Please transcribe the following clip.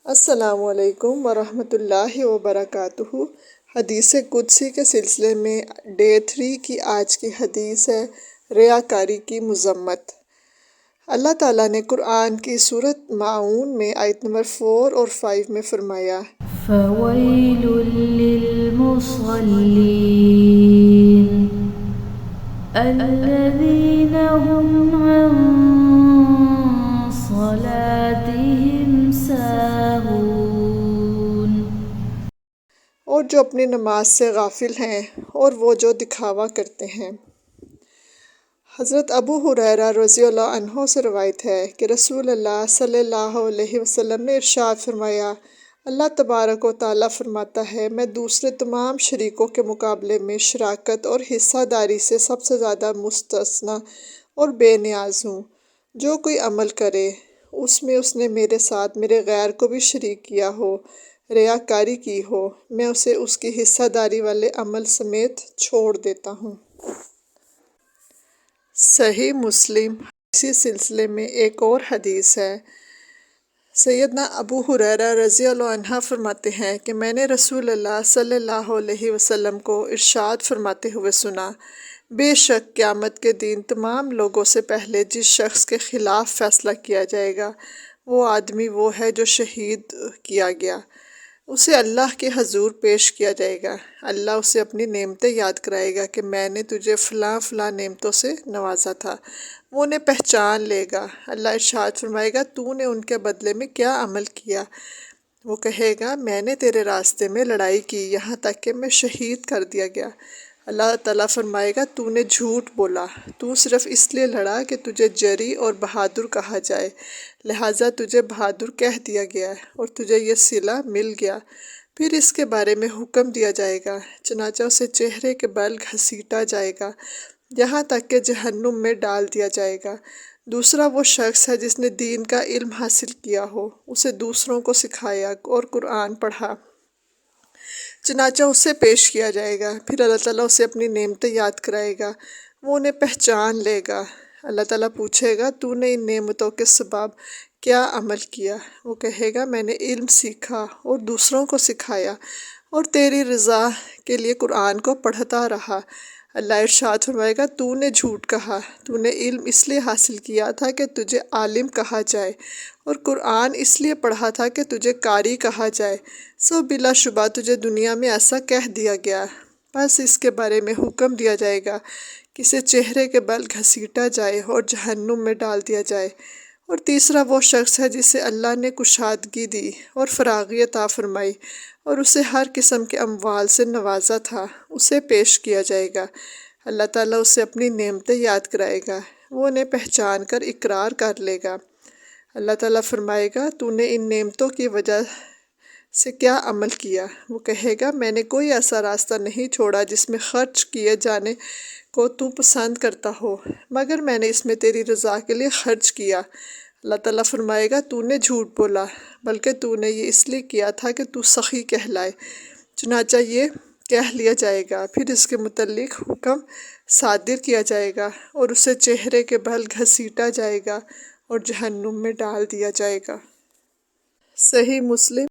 السلام علیکم ورحمۃ اللہ وبرکاتہ۔ حدیث قدسی کے سلسلے میں ڈے 3 کی آج کی حدیث ہے ریاکاری کی مذمت۔ اللہ تعالیٰ نے قرآن کی سورۃ ماعون میں آیت نمبر 4 اور 5 میں فرمایا فَوَيْلٌ لِّلْمُصَلِّينَ الَّذِينَ هُمْ عَن صَلَاتِهِمْ سَاهُونَ۔ اور جو اپنی نماز سے غافل ہیں اور وہ جو دکھاوا کرتے ہیں۔ حضرت ابو ہریرہ رضی اللہ عنہ سے روایت ہے کہ رسول اللہ صلی اللہ علیہ وسلم نے ارشاد فرمایا، اللہ تبارک و تعالیٰ فرماتا ہے، میں دوسرے تمام شریکوں کے مقابلے میں شراکت اور حصہ داری سے سب سے زیادہ مستثنی اور بے نیاز ہوں۔ جو کوئی عمل کرے اس میں اس نے میرے ساتھ میرے غیر کو بھی شریک کیا ہو، ریاکاری کی ہو، میں اسے اس کی حصہ داری والے عمل سمیت چھوڑ دیتا ہوں۔ صحیح مسلم۔ اسی سلسلے میں ایک اور حدیث ہے۔ سیدنا ابو ہریرہ رضی اللہ عنہ فرماتے ہیں کہ میں نے رسول اللہ صلی اللہ علیہ وسلم کو ارشاد فرماتے ہوئے سنا، بے شک قیامت کے دن تمام لوگوں سے پہلے جس شخص کے خلاف فیصلہ کیا جائے گا وہ آدمی وہ ہے جو شہید کیا گیا۔ اسے اللہ کے حضور پیش کیا جائے گا۔ اللہ اسے اپنی نعمتیں یاد کرائے گا کہ میں نے تجھے فلاں فلاں نعمتوں سے نوازا تھا۔ وہ انہیں پہچان لے گا۔ اللہ ارشاد فرمائے گا، تو نے ان کے بدلے میں کیا عمل کیا؟ وہ کہے گا، میں نے تیرے راستے میں لڑائی کی یہاں تک کہ میں شہید کر دیا گیا۔ اللہ تعالیٰ فرمائے گا، تو نے جھوٹ بولا، تو صرف اس لیے لڑا کہ تجھے جری اور بہادر کہا جائے، لہٰذا تجھے بہادر کہہ دیا گیا اور تجھے یہ صلہ مل گیا۔ پھر اس کے بارے میں حکم دیا جائے گا، چنانچہ اسے چہرے کے بل گھسیٹا جائے گا یہاں تک کہ جہنم میں ڈال دیا جائے گا۔ دوسرا وہ شخص ہے جس نے دین کا علم حاصل کیا ہو، اسے دوسروں کو سکھایا اور قرآن پڑھا، چنانچہ اسے پیش کیا جائے گا۔ پھر اللہ تعالیٰ اسے اپنی نعمتیں یاد کرائے گا، وہ انہیں پہچان لے گا۔ اللہ تعالیٰ پوچھے گا، تو نے ان نعمتوں کے سبب کیا عمل کیا؟ وہ کہے گا، میں نے علم سیکھا اور دوسروں کو سکھایا اور تیری رضا کے لیے قرآن کو پڑھتا رہا۔ اللہ ارشاد فرمائے گا، تو نے جھوٹ کہا، تو نے علم اس لیے حاصل کیا تھا کہ تجھے عالم کہا جائے اور قرآن اس لیے پڑھا تھا کہ تجھے قاری کہا جائے، سو بلا شبہ تجھے دنیا میں ایسا کہہ دیا گیا۔ بس اس کے بارے میں حکم دیا جائے گا کہ اسے چہرے کے بل گھسیٹا جائے اور جہنم میں ڈال دیا جائے۔ اور تیسرا وہ شخص ہے جسے اللہ نے کشادگی دی اور فراغی عطا فرمائی اور اسے ہر قسم کے اموال سے نوازا تھا، اسے پیش کیا جائے گا۔ اللہ تعالیٰ اسے اپنی نعمتیں یاد کرائے گا، وہ انہیں پہچان کر اقرار کر لے گا۔ اللہ تعالیٰ فرمائے گا، تو نے ان نعمتوں کی وجہ سے کیا عمل کیا؟ وہ کہے گا، میں نے کوئی ایسا راستہ نہیں چھوڑا جس میں خرچ کیے جانے کو تو پسند کرتا ہو، مگر میں نے اس میں تیری رضا کے لیے خرچ کیا۔ اللہ تعالیٰ فرمائے گا، تو نے جھوٹ بولا، بلکہ تو نے یہ اس لیے کیا تھا کہ تو سخی کہلائے، چنانچہ یہ کہہ لیا جائے گا۔ پھر اس کے متعلق حکم صادر کیا جائے گا اور اسے چہرے کے بل گھسیٹا جائے گا اور جہنم میں ڈال دیا جائے گا۔ صحیح مسلم۔